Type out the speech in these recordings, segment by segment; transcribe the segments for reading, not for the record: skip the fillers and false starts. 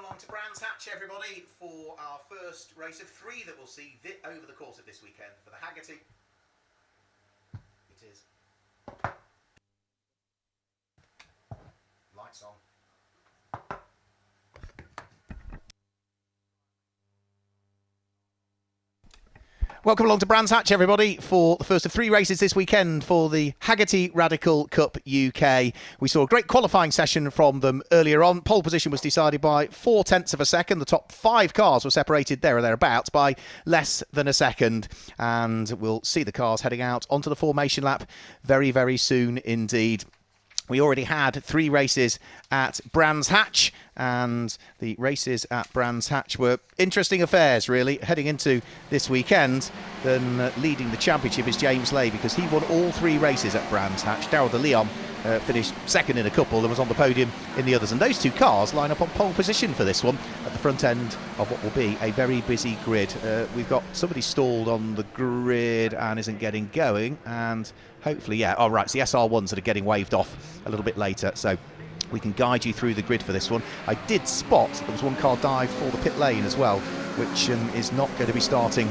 Welcome along to Brands Hatch, everybody, for our first race of 3 that we'll see over the course of this weekend for the Hagerty. It is. Lights on. Welcome along to Brands Hatch, everybody, for the first of 3 races this weekend for the Hagerty Radical Cup UK. We saw a great qualifying session from them earlier on. Pole position was decided by 0.4 of a second. The top 5 cars were separated there or thereabouts by less than a second. And we'll see the cars heading out onto the formation lap very, very soon indeed. We already had 3 races at Brands Hatch, and the races at Brands Hatch were interesting affairs, really, heading into this weekend. Then leading the championship is James Lay, because he won all 3 races at Brands Hatch. Daryl de Leon finished second in a couple and was on the podium in the others. And those 2 cars line up on pole position for this one at the front end of what will be a very busy grid. We've got somebody stalled on the grid and isn't getting going, and hopefully, yeah, all right, it's the SR1s that are getting waved off a little bit later, so we can guide you through the grid for this one. I did spot there was one car dive for the pit lane as well, which is not going to be starting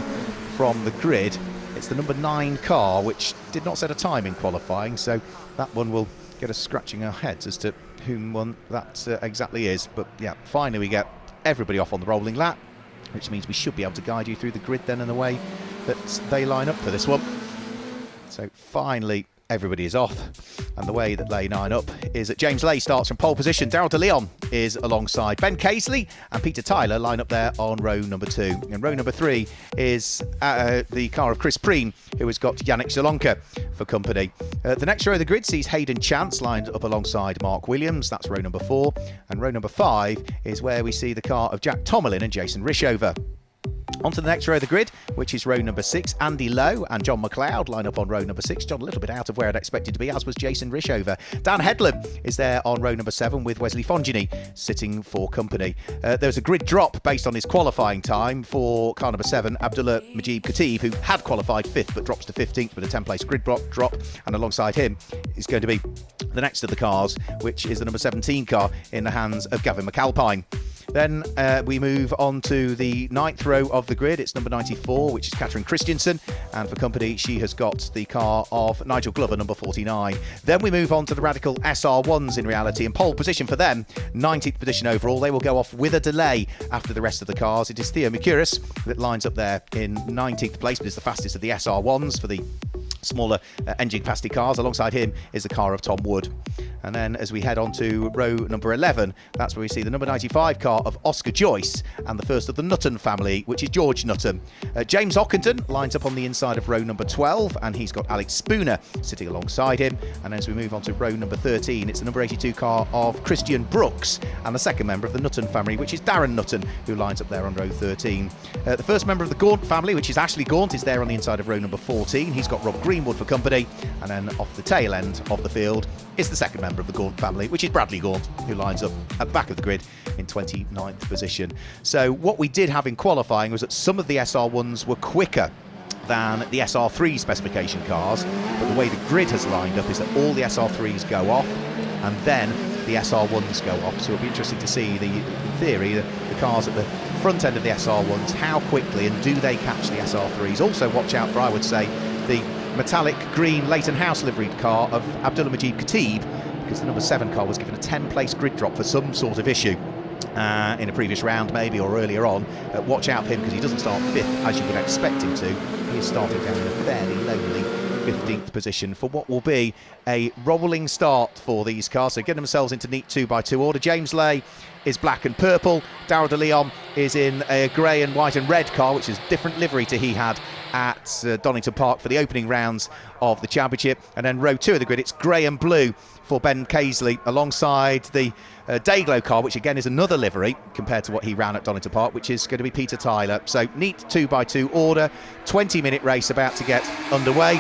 from the grid. It's the number 9 car, which did not set a time in qualifying, so that one will get us scratching our heads as to whom one that exactly is. But yeah, finally we get everybody off on the rolling lap, which means we should be able to guide you through the grid then in the way that they line up for this one. So finally everybody is off, and the way that they line up is that James Lay starts from pole position. Daryl de Leon is alongside. Ben Casely and Peter Tyler line up there on row number 2. And row number 3 is the car of Chris Preen, who has got Yannick Zalonka for company. The next row of the grid sees Hayden Chance lined up alongside Mark Williams. That's row number 4. And row number 5 is where we see the car of Jack Tomerlin and Jason Rishover. On to the next row of the grid, which is row number 6. Andy Lowe and John McLeod line up on row number 6. John a little bit out of where I'd expected to be, as was Jason Rishover. Dan Headlam is there on row number 7 with Wesley Fongini sitting for company. There's a grid drop based on his qualifying time for car number 7, Abdullah Majid Khatib, who had qualified 5th but drops to 15th with a 10-place grid drop. And alongside him is going to be the next of the cars, which is the number 17 car in the hands of Gavin McAlpine. Then we move on to the 9th row of the grid. It's number 94, which is Katrin Christensen, and for company she has got the car of Nigel Glover, number 49. Then we move on to the Radical SR1s in reality, and pole position for them, 19th position overall. They will go off with a delay after the rest of the cars. It is Theo Mercuris that lines up there in 19th place, but is the fastest of the SR1s for the smaller engine capacity cars. Alongside him is the car of Tom Wood. And then as we head on to row number 11, that's where we see the number 95 car of Oscar Joyce and the first of the Nutton family, which is George Nutton. James Ockenden lines up on the inside of row number 12, and he's got Alex Spooner sitting alongside him. And as we move on to row number 13, it's the number 82 car of Christian Brooks and the second member of the Nutton family, which is Darren Nutton, who lines up there on row 13. The first member of the Gaunt family, which is Ashley Gaunt, is there on the inside of row number 14. He's got Rob Greenwood for company, and then off the tail end of the field is the second member of the Gaunt family, which is Bradley Gaunt, who lines up at the back of the grid in 29th position. So what we did have in qualifying was that some of the SR1s were quicker than the SR3 specification cars, but the way the grid has lined up is that all the SR3s go off and then the SR1s go off. So it'll be interesting to see, in theory, the cars at the front end of the SR1s, how quickly and do they catch the SR3s. Also watch out for, I would say, the metallic green Leighton House liveried car of Abdullah Majid Khatib, because the number 7 car was given a 10-place grid drop for some sort of issue in a previous round maybe, or earlier on. Watch out for him, because he doesn't start 5th as you would expect him to. He is starting down in a fairly lonely 15th position for what will be a rolling start for these cars. So getting themselves into neat 2x2 order. James Lay is black and purple. Daryl de Leon is in a grey and white and red car, which is different livery to he had at Donington Park for the opening rounds of the championship. And then row 2 of the grid, it's grey and blue for Ben Casely alongside the Dayglow car, which again is another livery compared to what he ran at Donington Park, which is going to be Peter Tyler. So neat 2x2 order, 20-minute race about to get underway.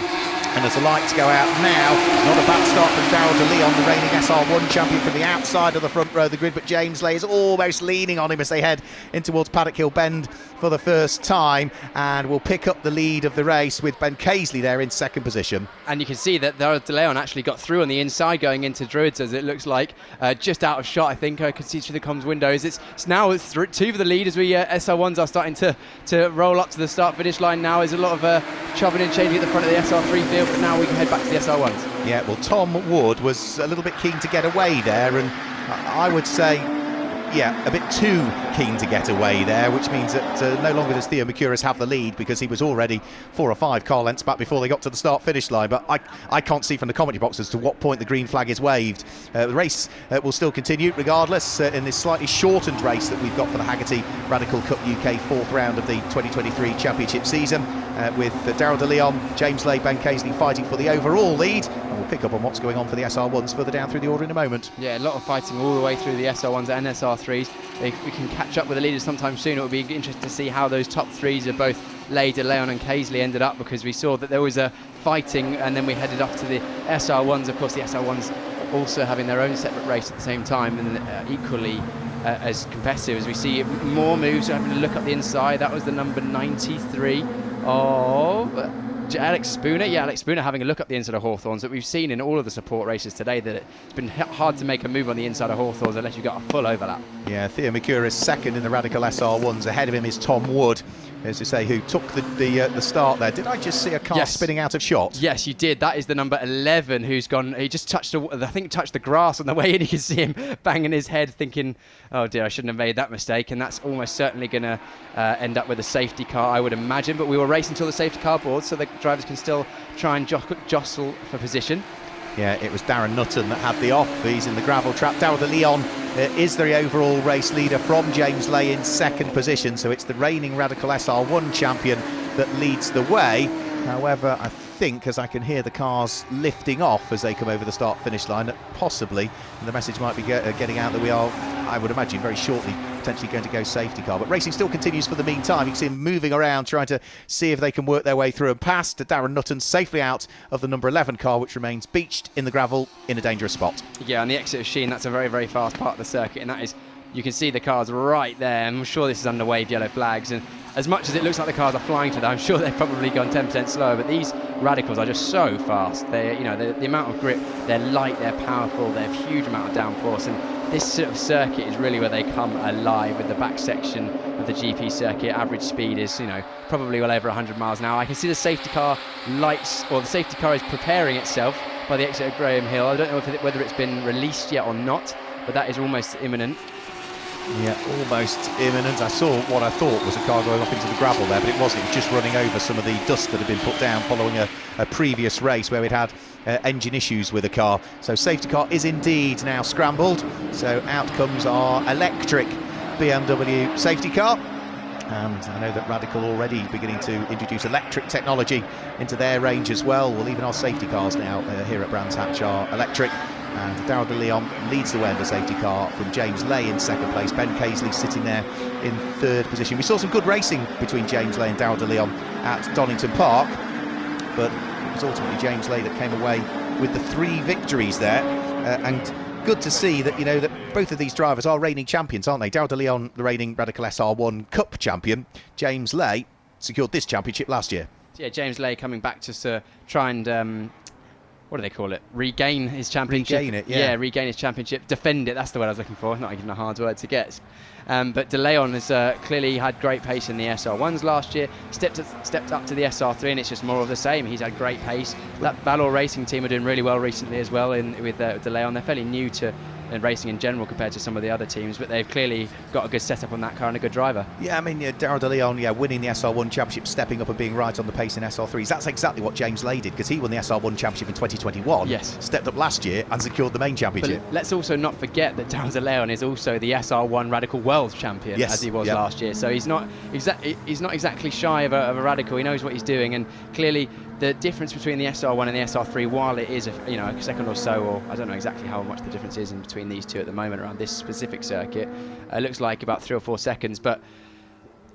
And as the lights go out now, not a bad start from Daryl de Leon, the reigning SR1 champion, from the outside of the front row of the grid, but James Lay is almost leaning on him as they head in towards Paddock Hill Bend for the first time, and will pick up the lead of the race with Ben Caisley there in second position. And you can see that Daryl de Leon actually got through on the inside going into Druids, as it looks like, just out of shot. I think I could see through the comms windows. It's now two for the lead as we SR1s are starting to roll up to the start-finish line now. There's a lot of chopping and changing at the front of the SR3 field, but now we can head back to the SR1s. Yeah, well, Tom Wood was a little bit keen to get away there, and I would say, yeah, a bit too keen to get away there, which means that no longer does Theo Mercouris have the lead, because he was already 4 or 5 car lengths back before they got to the start-finish line. But I can't see from the commentary box as to what point the green flag is waved. The race will still continue regardless in this slightly shortened race that we've got for the Hagerty Radical Cup UK 4th round of the 2023 Championship season, with Daryl de Leon, James Lay, Ben Caisley fighting for the overall lead. And we'll pick up on what's going on for the SR1s further down through the order in a moment. Yeah, a lot of fighting all the way through the SR1s and SR3s. If we can catch up with the leaders sometime soon, it will be interesting to see how those top 3s of both Lay, De Leon and Caisley ended up, because we saw that there was a fighting and then we headed off to the SR1s. Of course, the SR1s also having their own separate race at the same time, and equally as competitive. As we see more moves, having a look up the inside, that was the number 93 of Alex Spooner. Yeah, Alex Spooner having a look up the inside of Hawthorns, that we've seen in all of the support races today, that it's been hard to make a move on the inside of Hawthorns unless you've got a full overlap. Yeah, Theo Mercouris second in the Radical SR1s. Ahead of him is Tom Wood, as you say, who took the start there. Did I just see a car spinning out of shot? Yes, you did. That is the number 11 who's gone. He just touched the grass on the way in. You can see him banging his head, thinking, oh dear, I shouldn't have made that mistake. And that's almost certainly going to end up with a safety car, I would imagine. But we will race until the safety car boards, so the drivers can still try and jostle for position. Yeah, it was Darren Nutton that had the off. He's in the gravel trap. Daryl de Leon is the overall race leader from James Lay in second position, so it's the reigning Radical SR1 champion that leads the way. However, I think, as I can hear the cars lifting off as they come over the start-finish line, that possibly the message might be getting out that we are, I would imagine, very shortly potentially going to go safety car. But racing still continues for the meantime. You can see them moving around, trying to see if they can work their way through and past Darren Nutton, safely out of the number 11 car, which remains beached in the gravel in a dangerous spot. Yeah, on the exit of Sheen, that's a very, very fast part of the circuit, and that is, you can see the cars right there. I'm sure this is under waved yellow flags, and as much as it looks like the cars are flying to them, I'm sure they've probably gone 10% slower, but these Radicals are just so fast. They, you know, the amount of grip, they're light, they're powerful, they have a huge amount of downforce, and this sort of circuit is really where they come alive. With the back section of the GP circuit, average speed is, you know, probably well over 100 miles an hour. I can see the safety car lights, or the safety car is preparing itself by the exit of Graham Hill. I don't know whether it's been released yet or not, but that is almost imminent. Yeah, almost imminent. I saw what I thought was a car going off into the gravel there, but it wasn't. It was just running over some of the dust that had been put down following a previous race where we'd had engine issues with the car. So safety car is indeed now scrambled. So out comes our electric BMW safety car. And I know that Radical already beginning to introduce electric technology into their range as well. Well, even our safety cars now here at Brands Hatch are electric. And Daryl de Leon leads the way in the safety car from James Lay in second place. Ben Caisley sitting there in third position. We saw some good racing between James Lay and Daryl de Leon at Donington Park, but it was ultimately James Lay that came away with the 3 victories there. And good to see that, you know, that both of these drivers are reigning champions, aren't they? Daryl de Leon, the reigning Radical SR1 Cup champion. James Lay secured this championship last year. Yeah, James Lay coming back to try and what do they call it? Regain his championship. Regain it, yeah. Regain his championship. Defend it, that's the word I was looking for. Not even a hard word to get. But De Leon has clearly had great pace in the SR1s last year. Stepped up to the SR3, and it's just more of the same. He's had great pace. That Valor Racing team are doing really well recently as well with De Leon. They're fairly new to racing in general compared to some of the other teams, but they've clearly got a good setup on that car and a good driver. Yeah, I mean, Daryl de Leon, winning the SR1 championship, stepping up and being right on the pace in SR3s. That's exactly what James Lay did, because he won the SR1 championship in 2021. Yes. Stepped up last year and secured the main championship. But let's also not forget that Daryl de Leon is also the SR1 Radical World Champion, as he was last year. So he's not exactly shy of a Radical. He knows what he's doing, and clearly the difference between the SR1 and the SR3, while it is a second or so, or I don't know exactly how much the difference is in between these two at the moment around this specific circuit, it looks like about 3 or 4 seconds, but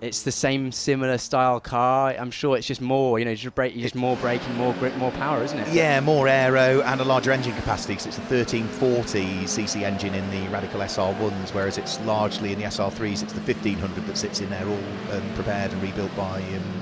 it's the same similar style car. I'm sure it's just more, just more braking, more grip, more power, isn't it? Yeah, more aero and a larger engine capacity, because it's a 1340cc engine in the Radical SR1s, whereas it's largely in the SR3s, it's the 1500 that sits in there, all prepared and rebuilt by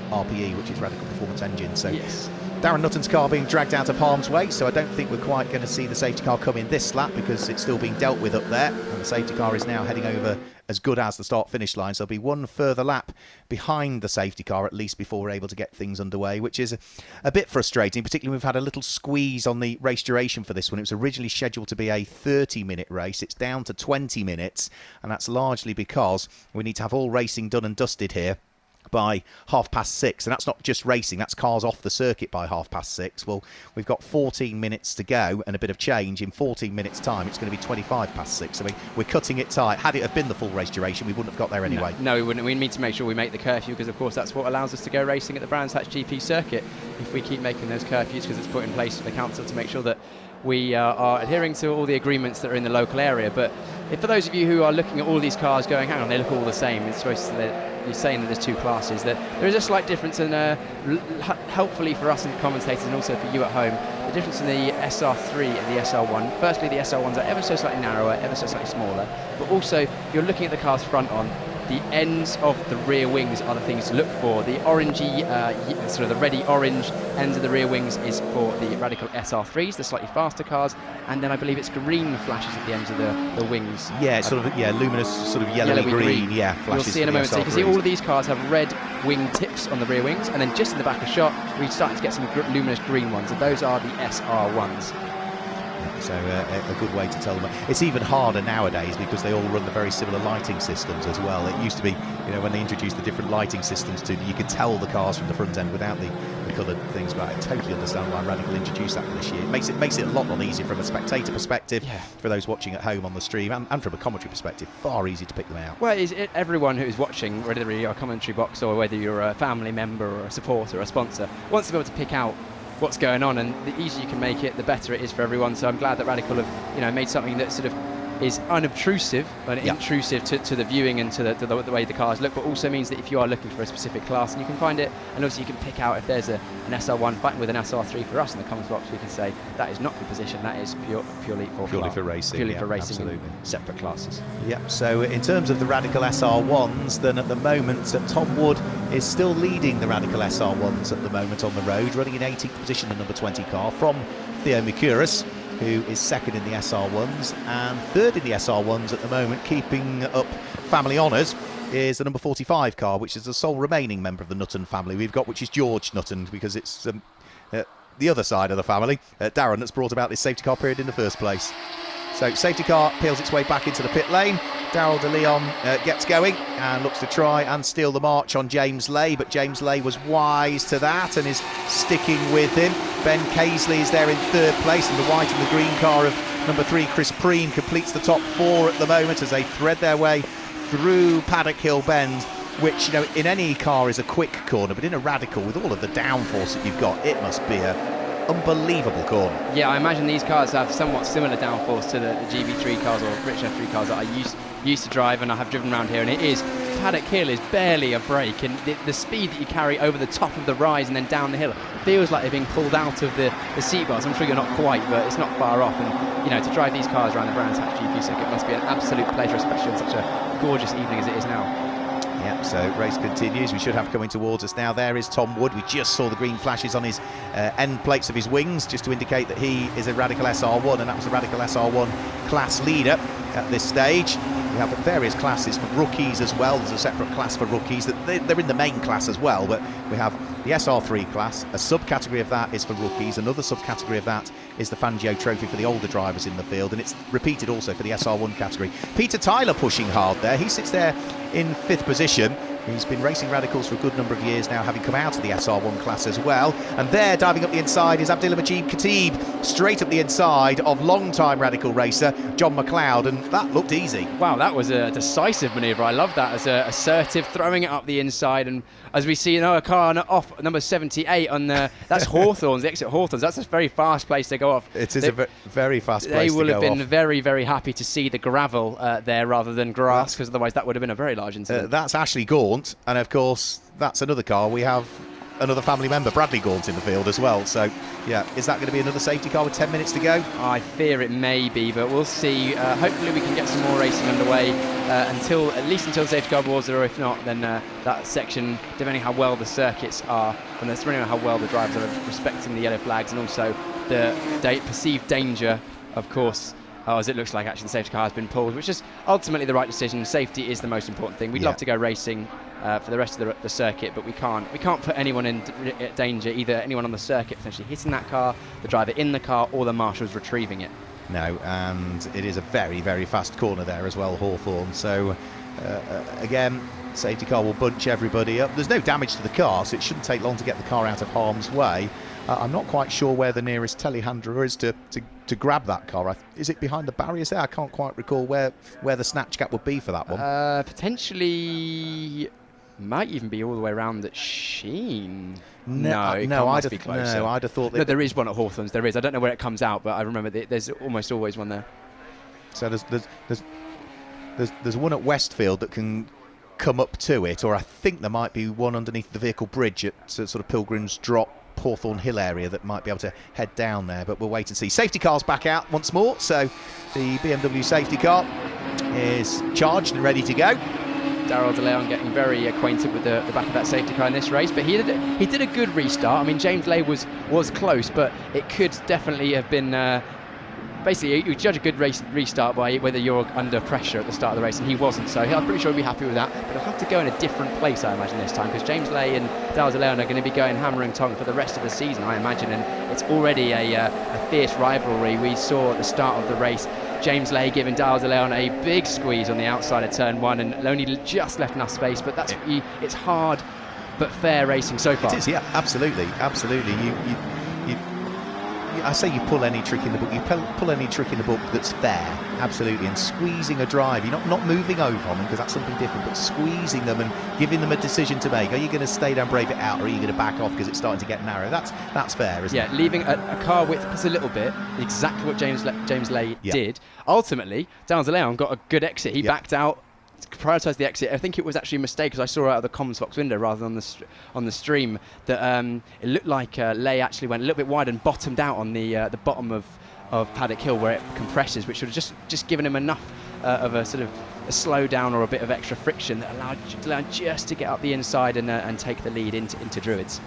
RPE, which is Radical Performance Engine. So yes. Darren Nutton's car being dragged out of harm's way, so I don't think we're quite going to see the safety car come in this lap, because it's still being dealt with up there, and the safety car is now heading over as good as the start-finish line, so there'll be one further lap behind the safety car at least before we're able to get things underway, which is a bit frustrating. Particularly, we've had a little squeeze on the race duration for this one. It was originally scheduled to be a 30-minute race. It's down to 20 minutes, and that's largely because we need to have all racing done and dusted here by 6:30, and that's not just racing, that's cars off the circuit by 6:30. Well, we've got 14 minutes to go and a bit of change. In 14 minutes time it's going to be 6:25. So we're cutting it tight. Had it have been the full race duration, we wouldn't have got there anyway. No, we wouldn't. We need to make sure we make the curfew, because of course that's what allows us to go racing at the Brands Hatch GP circuit. If we keep making those curfews, because it's put in place for the council to make sure that we are adhering to all the agreements that are in the local area. But if for those of you who are looking at all these cars going, hang on, they look all the same, it's supposed to, you're saying that there's two classes, that there is a slight difference, and helpfully for us and commentators and also for you at home, the difference in the SR3 and the SR1. Firstly, the SR1s are ever so slightly narrower, ever so slightly smaller, but also if you're looking at the car's front on, the ends of the rear wings are the things to look for. The orangey, sort of the reddy orange ends of the rear wings is for the Radical SR3s, the slightly faster cars, and then I believe it's green flashes at the ends of the wings. Yeah, it's sort of luminous, sort of yellowy green. Yeah, flashes. You'll see in a moment. So you can see all of these cars have red wing tips on the rear wings, and then just in the back of shot, we're starting to get some luminous green ones, and those are the SR1s. So a good way to tell them. It's even harder nowadays because they all run the very similar lighting systems as well. It used to be, when they introduced the different lighting systems to, you could tell the cars from the front end without the coloured things. But I totally understand why Radical introduced that for this year. It makes it a lot easier from a spectator perspective, for those watching at home on the stream, and from a commentary perspective, far easier to pick them out. Well, everyone who's watching, whether you're a commentary box or whether you're a family member or a supporter or a sponsor, wants to be able to pick out what's going on, and the easier you can make it, the better it is for everyone. So I'm glad that Radical have made something that sort of is unobtrusive and intrusive to the viewing and to the way the cars look, but also means that if you are looking for a specific class, and you can find it, and also you can pick out if there's an SR1 fighting with an SR3 for us in the comments box, we can say that is not for position, that is purely for racing. Purely for racing, absolutely. In separate classes. Yep, so in terms of the Radical SR1s, then at the moment Tom Wood is still leading the Radical SR1s at the moment on the road, running in 18th position, the number 20 car, from Theo Mercouris, who is second in the SR1s, and third in the SR1s at the moment, keeping up family honours, is the number 45 car, which is the sole remaining member of the Nutton family we've got, which is George Nutton, because it's the other side of the family, Darren, that's brought about this safety car period in the first place. So safety car peels its way back into the pit lane. Daryl de Leon gets going and looks to try and steal the march on James Lay, but James Lay was wise to that and is sticking with him. Ben Casely is there in third place, and the white and the green car of number 3, Chris Preen, completes the top 4 at the moment as they thread their way through Paddock Hill Bend, which, in any car is a quick corner, but in a Radical, with all of the downforce that you've got, it must be a unbelievable corner. Yeah, I imagine these cars have somewhat similar downforce to the GB3 cars or Rich F3 cars that I used to drive, and I have driven around here, and Paddock Hill is barely a break, and the speed that you carry over the top of the rise and then down the hill feels like they're being pulled out of the seat bars. I'm sure you're not quite, but it's not far off, and to drive these cars around the Brands Hatch GP circuit must be an absolute pleasure, especially on such a gorgeous evening as it is now. Yeah, so race continues. We should have coming towards us now. There is Tom Wood. We just saw the green flashes on his end plates of his wings, just to indicate that he is a Radical SR1, and that was the Radical SR1 class leader at this stage. We have various classes for rookies as well. There's a separate class for rookies. They're in the main class as well, but we have the SR3 class. A subcategory of that is for rookies. Another subcategory of that is the Fangio Trophy for the older drivers in the field, and it's repeated also for the SR1 category. Peter Tyler pushing hard there. He sits there in 5th position. He's been racing Radicals for a good number of years now, having come out of the SR1 class as well. And there, diving up the inside, is Abdilhamid Khatib, straight up the inside of long-time Radical racer John McLeod, and that looked easy. Wow, that was a decisive manoeuvre. I love that as assertive, throwing it up the inside. And as we see, a car off number 78 on that's Hawthorns, the exit Hawthorns. That's a very fast place to go off. It is a very fast place to go off. They will have been very, very happy to see the gravel there rather than grass, because otherwise that would have been a very large incident. That's Ashley Gord, Gaunt, and of course that's another car. We have another family member, Bradley Gaunt, in the field as well. So, yeah, is that going to be another safety car with 10 minutes to go? I fear it may be, but we'll see. Hopefully we can get some more racing underway at least until the safety car awards are, or if not, then that section, depending how well the circuits are, and that's depending on how well the drivers are respecting the yellow flags, and also the perceived danger, of course. As it looks like actually the safety car has been pulled, which is ultimately the right decision. Safety is the most important thing. We'd love to go racing for the rest of the circuit, but we can't put anyone in danger, either anyone on the circuit potentially hitting that car, the driver in the car, or the marshals retrieving it. No, and it is a very, very fast corner there as well, Hawthorne. So again, safety car will bunch everybody up. There's no damage to the car, so it shouldn't take long to get the car out of harm's way. I'm not quite sure where the nearest telehandler is to grab that car. Is it behind the barriers there? I can't quite recall where the snatch gap would be for that one. Potentially might even be all the way around at Sheen. No, I'd have thought that. No, there is one at Hawthorne's. There is. I don't know where it comes out, but I remember there's almost always one there. So there's one at Westfield that can come up to it, or I think there might be one underneath the vehicle bridge at sort of Pilgrim's Drop, Hawthorne Hill area that might be able to head down there, but we'll wait and see. Safety car's back out once more, so the BMW safety car is charged and ready to go. Darryl De Leon getting very acquainted with the back of that safety car in this race, but he did a good restart. I mean, James Lay was close, but it could definitely have been basically, you judge a good race restart by whether you're under pressure at the start of the race, and he wasn't, so I'm pretty sure he'll be happy with that. But he'll have to go in a different place, I imagine, this time, because James Lay and Darryl De Leon are going to be going hammer and tongue for the rest of the season, I imagine, and it's already a fierce rivalry. We saw at the start of the race James Lay giving Darryl De Leon a big squeeze on the outside of turn one, and only just left enough space, but it's hard but fair racing so far. It is, yeah, absolutely. I say you pull any trick in the book. You pull any trick in the book that's fair, absolutely. And squeezing a drive, you're not moving over on them because that's something different, but squeezing them and giving them a decision to make. Are you going to stay down, brave it out, or are you going to back off because it's starting to get narrow? That's fair, isn't it? Yeah, leaving a car width just a little bit, exactly what James Lay did. Ultimately, Darryl De Leon got a good exit. He backed out, prioritised the exit. I think it was actually a mistake, because I saw out of the comms box window rather than on the stream that it looked like Lay actually went a little bit wide and bottomed out on the bottom of Paddock Hill where it compresses, which would have just given him enough of a sort of a slow down or a bit of extra friction that allowed just to get up the inside and take the lead into Druids.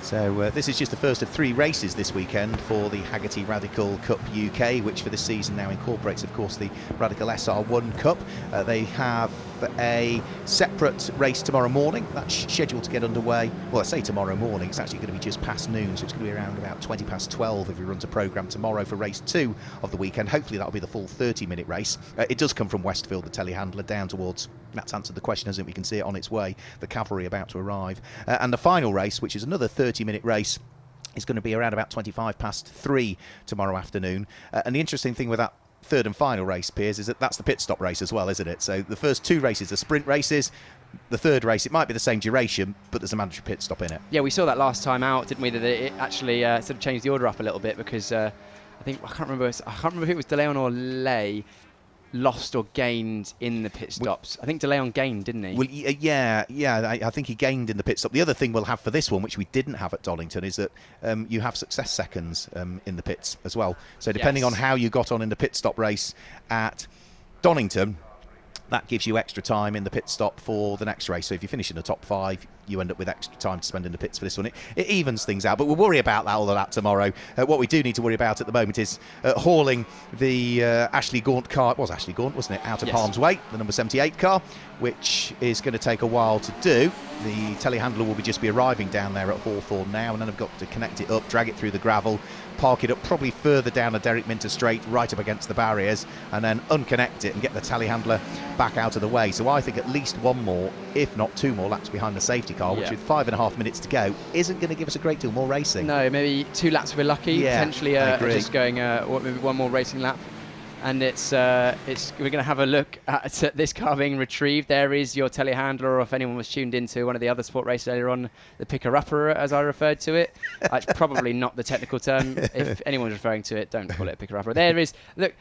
So this is just the first of 3 races this weekend for the Hagerty Radical Cup UK, which for this season now incorporates, of course, the Radical SR1 Cup. They have a separate race tomorrow morning. That's scheduled to get underway. Well, I say tomorrow morning. It's actually going to be just past noon, so it's going to be around about 20 past 12 if we run to programme tomorrow for race 2 of the weekend. Hopefully that'll be the full 30-minute race. It does come from Westfield, the telehandler, down towards... That's answered the question, hasn't it? We can see it on its way. The cavalry about to arrive. And the final race, which is another 30-minute race, is going to be around about 25 past 3 tomorrow afternoon. And the interesting thing with that third and final race, Piers, is that that's the pit stop race as well, isn't it? So the first 2 races are sprint races. The third race, it might be the same duration, but there's a mandatory pit stop in it. Yeah, we saw that last time out, didn't we? That it actually sort of changed the order up a little bit, because I can't remember if it was De Leon or Lay lost or gained in the pit stops. I think De Leon gained, didn't he? Well, yeah. I think he gained in the pit stop. The other thing we'll have for this one, which we didn't have at Donington, is that you have success seconds in the pits as well. So depending on how you got on in the pit stop race at Donington, that gives you extra time in the pit stop for the next race. So if you finish in the top 5, you end up with extra time to spend in the pits for this one. It evens things out, but we'll worry about all of that tomorrow. What we do need to worry about at the moment is hauling the Ashley Gaunt car. It was Ashley Gaunt, wasn't it? Out of harm's way, the number 78 car, which is going to take a while to do. The telehandler will just be arriving down there at Hawthorne now, and then I've got to connect it up, drag it through the gravel, park it up probably further down a Derek Minter straight, right up against the barriers, and then unconnect it and get the telehandler back out of the way. So I think at least 1 more, if not 2 more laps behind the safety car, which with 5.5 minutes to go isn't going to give us a great deal more racing. No, maybe 2 laps if we're lucky. Potentially just going maybe 1 more racing lap. And we're going to have a look at this car being retrieved. There is your telehandler, or if anyone was tuned into one of the other sport races earlier on, the picker-upper, as I referred to it. It's probably not the technical term. If anyone's referring to it, don't call it a picker-upper. There is, look,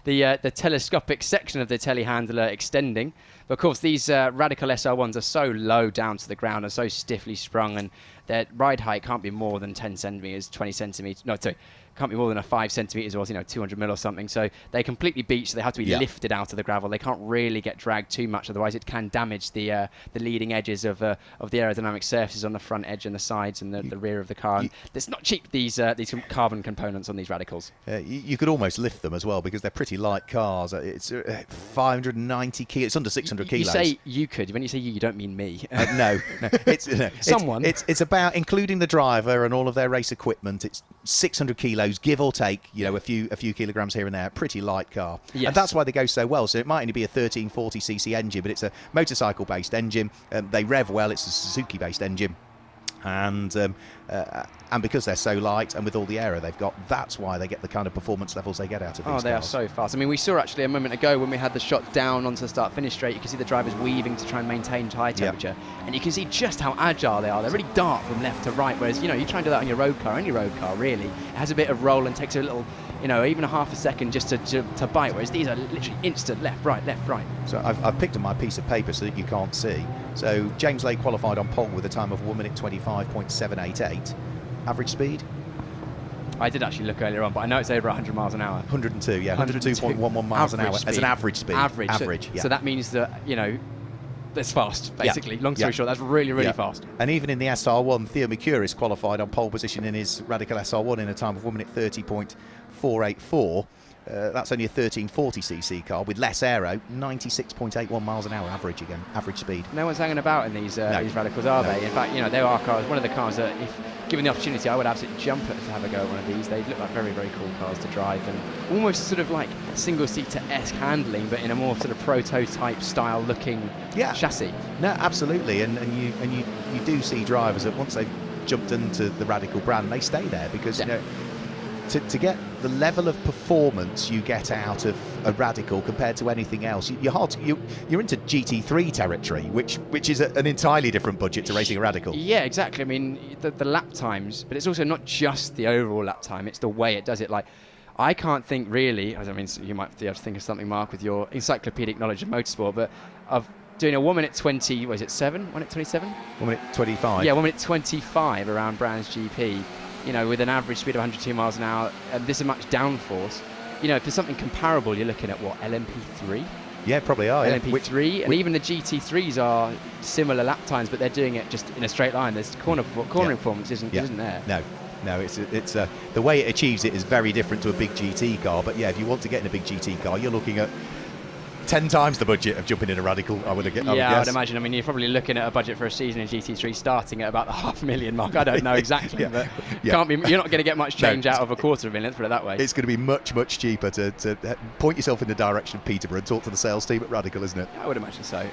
the telescopic section of the telehandler extending. But of course, these Radical SR1s are so low down to the ground and so stiffly sprung, and their ride height can't be more than 10 centimeters, 20 centimeters. No, sorry, can't be more than a 5 centimeters or 200 mil or something. So they completely beach. So they have to be lifted out of the gravel. They can't really get dragged too much, otherwise it can damage the leading edges of the aerodynamic surfaces on the front edge and the sides and the rear of the car. And it's not cheap, these carbon components on these Radicals. You could almost lift them as well because they're pretty light cars. It's 590 kilos. It's under 600 kilos. You say you could. When you say you don't mean me. No. It's someone. It's about, including the driver and all of their race equipment, it's 600 kilos, give or take, a few kilograms here and there. Pretty light car. Yes. And that's why they go so well. So it might only be a 1340cc engine, but it's a motorcycle-based engine. They rev well. It's a Suzuki-based engine. And because they're so light and with all the aero they've got, that's why they get the kind of performance levels they get out of these cars. They are so fast. I mean, we saw actually a moment ago when we had the shot down onto the start-finish straight, you can see the drivers weaving to try and maintain tyre temperature. And you can see just how agile they are. They're really dart from left to right, whereas, you try and do that on your road car, any road car, really. It has a bit of roll and takes a little, even a half a second just to bite, whereas these are literally instant left, right, left, right. So I've picked up my piece of paper so that you can't see. So James Lay qualified on pole with a time of 1 minute 25.788. Average speed? I did actually look earlier on, but I know it's over 100 miles an hour. 102, yeah. 102.11 miles an hour as an average speed. Average. Yeah. So that means that, that's fast, basically. Long story short, that's really, really fast. And even in the SR1, Theo Mercuris qualified on pole position in his Radical SR1 in a time of 1 minute 30.484. That's only a 1340cc car with less aero, 96.81 miles an hour average again, average speed. No one's hanging about in these Radicals, are they? In fact, they are cars. One of the cars that, if given the opportunity, I would absolutely jump at to have a go at one of these. They look like very, very cool cars to drive, and almost sort of like single-seater-esque handling, but in a more sort of prototype style looking chassis. No, absolutely, and you do see drivers that once they've jumped into the Radical brand, they stay there because to get the level of performance you get out of a Radical compared to anything else, you're into GT3 territory, which is an entirely different budget to racing a Radical. Yeah, exactly. I mean, the lap times, but it's also not just the overall lap time, it's the way it does it. Like, I can't think really, I mean, you might be able to think of something, Mark, with your encyclopedic knowledge of motorsport, but of doing a 1 minute 20, what is it, 7? 1 minute 27? 1 minute 25. Yeah, 1 minute 25 around Brands GP. With an average speed of 102 miles an hour and this much downforce, if there's something comparable, you're looking at what, LMP3? Yeah, probably are. LMP3, and even the GT3s are similar lap times, but they're doing it just in a straight line. There's cornering performance isn't there. No, it's the way it achieves it is very different to a big GT car. But if you want to get in a big GT car, you're looking at 10 times the budget of jumping in a Radical, I would guess. I would imagine. I mean, you're probably looking at a budget for a season in GT3 starting at about the $500,000 mark. I don't know exactly, but can't be. You're not going to get much change out of a $250,000. Let's put it that way. It's going to be much, much cheaper to point yourself in the direction of Peterborough and talk to the sales team at Radical, isn't it? I would imagine so.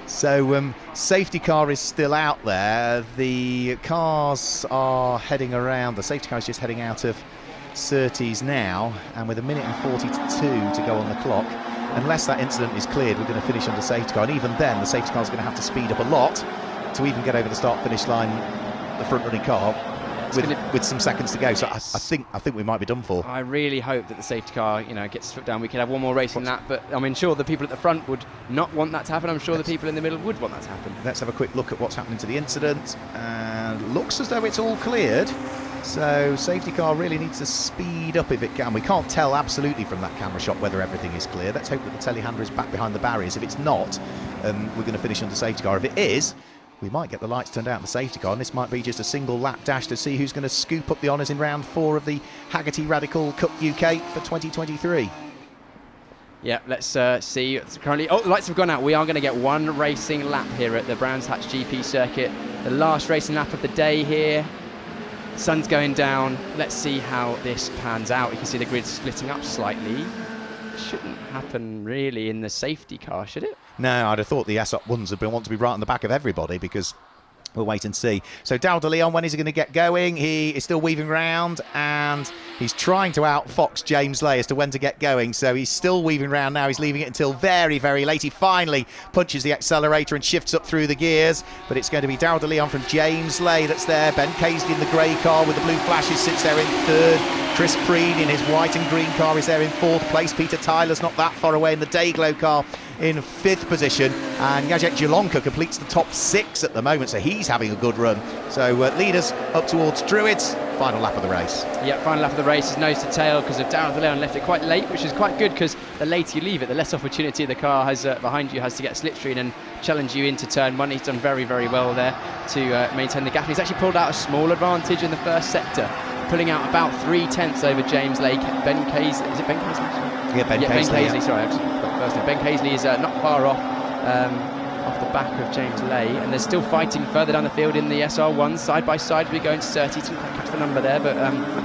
So safety car is still out there. The cars are heading around. The safety car is just heading out of Surtees now, and with 1 minute and 42 to go on the clock, unless that incident is cleared, we're going to finish under safety car, and even then the safety car is going to have to speed up a lot to even get over the start finish line, the front running car, with some seconds to go. So I think we might be done for. I really hope that the safety car gets put down. We could have one more race in that, but I'm sure the people at the front would not want that to happen. I'm sure the people in the middle would want that to happen. Let's have a quick look at what's happening to the incident, and looks as though it's all cleared. So safety car really needs to speed up if it can. We can't tell absolutely from that camera shot whether everything is clear. Let's hope that the telehandler is back behind the barriers. If it's not, we're going to finish under safety car. If it is, we might get the lights turned out in the safety car, and this might be just a single lap dash to see who's going to scoop up the honours in round 4 of the Hagerty Radical Cup UK for 2023. Yeah, let's see. Currently, the lights have gone out. We are going to get one racing lap here at the Brands Hatch GP circuit. The last racing lap of the day here. Sun's going down. Let's see how this pans out. You can see the grid splitting up slightly. Shouldn't happen really in the safety car, should it? No, I'd have thought the S1s would want to be right on the back of everybody, because we'll wait and see. So Daryl De Leon, when is he going to get going? He is still weaving around, and he's trying to outfox James Lay as to when to get going. So he's still weaving around now. He's leaving it until very, very late. He finally punches the accelerator and shifts up through the gears. But it's going to be Daryl De Leon from James Lay that's there. Ben Casey in the grey car with the blue flashes sits there in third. Chris Preen in his white and green car is there in 4th place. Peter Tyler's not that far away in the Dayglow car in 5th position, and Jacek Zielonka completes the top 6 at the moment, so he's having a good run. So leaders up towards Druids. Final lap of the race. Yeah, final lap of the race is nose to tail because of Darrell de Leon left it quite late, which is quite good because the later you leave it, the less opportunity the car has behind you has to get slipstream and challenge you into turn 1. He's done very, very well there to maintain the gap. He's actually pulled out a small advantage in the first sector, pulling out about 3/10 over James Lake. Ben Casey, is it Ben Casey? Yeah, Ben Casey. Ben Casey, sorry, I just got the first name. Ben Casey is not far off the back of James Lay, and they're still fighting further down the field in the SR1, side by side. We go into 30, didn't quite catch the number there, but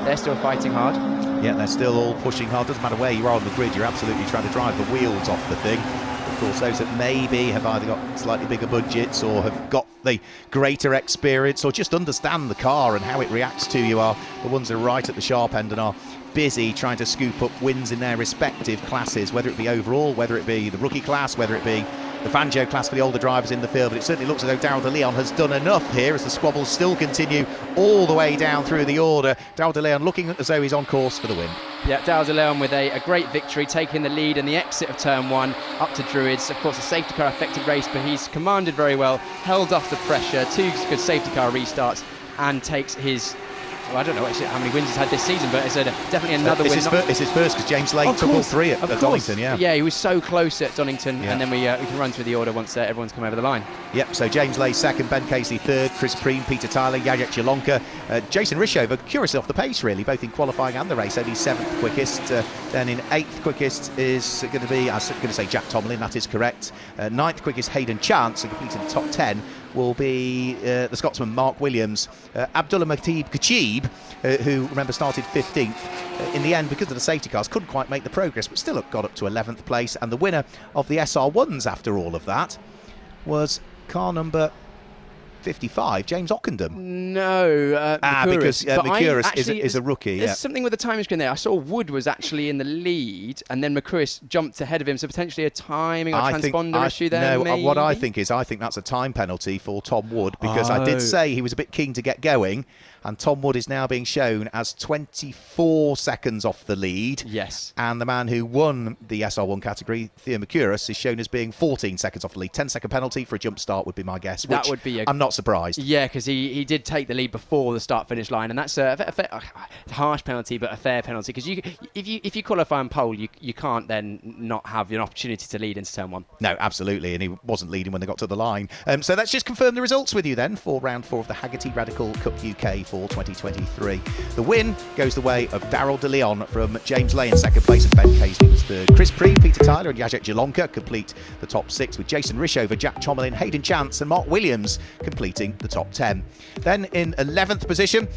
they're still fighting hard. Yeah, they're still all pushing hard. Doesn't matter where you are on the grid, you're absolutely trying to drive the wheels off the thing. Of course, those that maybe have either got slightly bigger budgets or have got the greater experience or just understand the car and how it reacts to you are the ones that are right at the sharp end and are busy trying to scoop up wins in their respective classes, whether it be overall, whether it be the rookie class, whether it be the Fangio class for the older drivers in the field. But it certainly looks as though Darrell de Leon has done enough here as the squabbles still continue all the way down through the order. Darrell de Leon looking as though he's on course for the win. Yeah, Darrell de Leon with a great victory, taking the lead in the exit of turn 1 up to Druids. Of course, a safety car affected race, but he's commanded very well, held off the pressure, 2 good safety car restarts, and takes his... Well, I don't know actually how many wins he's had this season, but it's definitely another win. It's his first because James Lake took all 3 at Donington, yeah. Yeah, he was so close at Donington, and then we can run through the order once everyone's come over the line. Yep, so James Lay 2nd, Ben Casey 3rd, Chris Preen, Peter Tyler, Jacek Zielonka, Jason Rishover, curiously off the pace really, both in qualifying and the race, only 7th quickest. Then in 8th quickest is going to be, I was going to say Jack Tomlin, that is correct. 9th quickest Hayden Chance, and completing the top 10 will be the Scotsman Mark Williams. Abdullah Matib Kachib, who remember started 15th, in the end because of the safety cars couldn't quite make the progress, but still got up to 11th place. And the winner of the SR1s after all of that was car number 55, James Ockendham. No, because Mercouris is a rookie. There's something with the timing screen there. I saw Wood was actually in the lead, and then Mercouris jumped ahead of him, so potentially a timing or transponder issue there. No, what I think that's a time penalty for Tom Wood, because I did say he was a bit keen to get going, and Tom Wood is now being shown as 24 seconds off the lead. Yes. And the man who won the SR1 category, Theo Mercouris, is shown as being 14 seconds off the lead. 10-second penalty for a jump start would be my guess. That would be I'm not surprised. Yeah, because he did take the lead before the start-finish line, and that's a harsh penalty, but a fair penalty. Because if you qualify on pole, you can't then not have an opportunity to lead into turn 1. No, absolutely, and he wasn't leading when they got to the line. So let's just confirm the results with you then for round 4 of the Hagerty Radical Cup UK for 2023. The win goes the way of Darrell de Leon from James Lay in 2nd place, and Ben Casey was 3rd. Chris Preen, Peter Tyler and Jacek Zielonka complete the top 6, with Jason Rishover, Jack Tomlin, Hayden Chance and Mark Williams completing the top 10. Then in 11th position,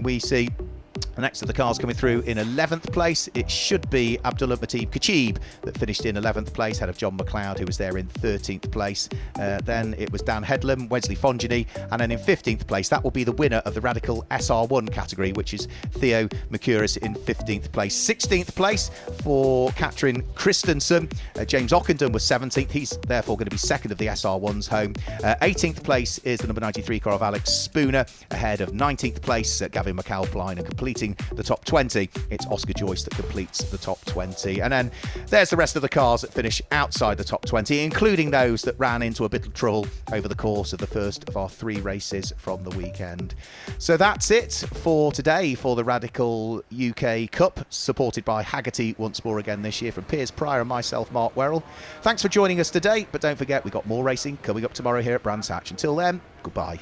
we see the next of the cars coming through in 11th place. It should be Abdullah Matib Kachib that finished in 11th place, ahead of John McLeod, who was there in 13th place. Then it was Dan Headlam, Wesley Fongini, and then in 15th place, that will be the winner of the Radical SR1 category, which is Theo Mercouris in 15th place. 16th place for Katrin Christensen. James Ockendam was 17th. He's therefore going to be 2nd of the SR1's home. 18th place is the number 93 car of Alex Spooner, ahead of 19th place Gavin McAlpine, and completing the top 20, it's Oscar Joyce that completes the top 20. And then there's the rest of the cars that finish outside the top 20, including those that ran into a bit of trouble over the course of the first of our 3 races from the weekend. So that's it for today for the Radical UK Cup, supported by Hagerty once more again this year, from Piers Pryor and myself, Mark Werrell. Thanks for joining us today, but don't forget we've got more racing coming up tomorrow here at Brands Hatch. Until then, goodbye.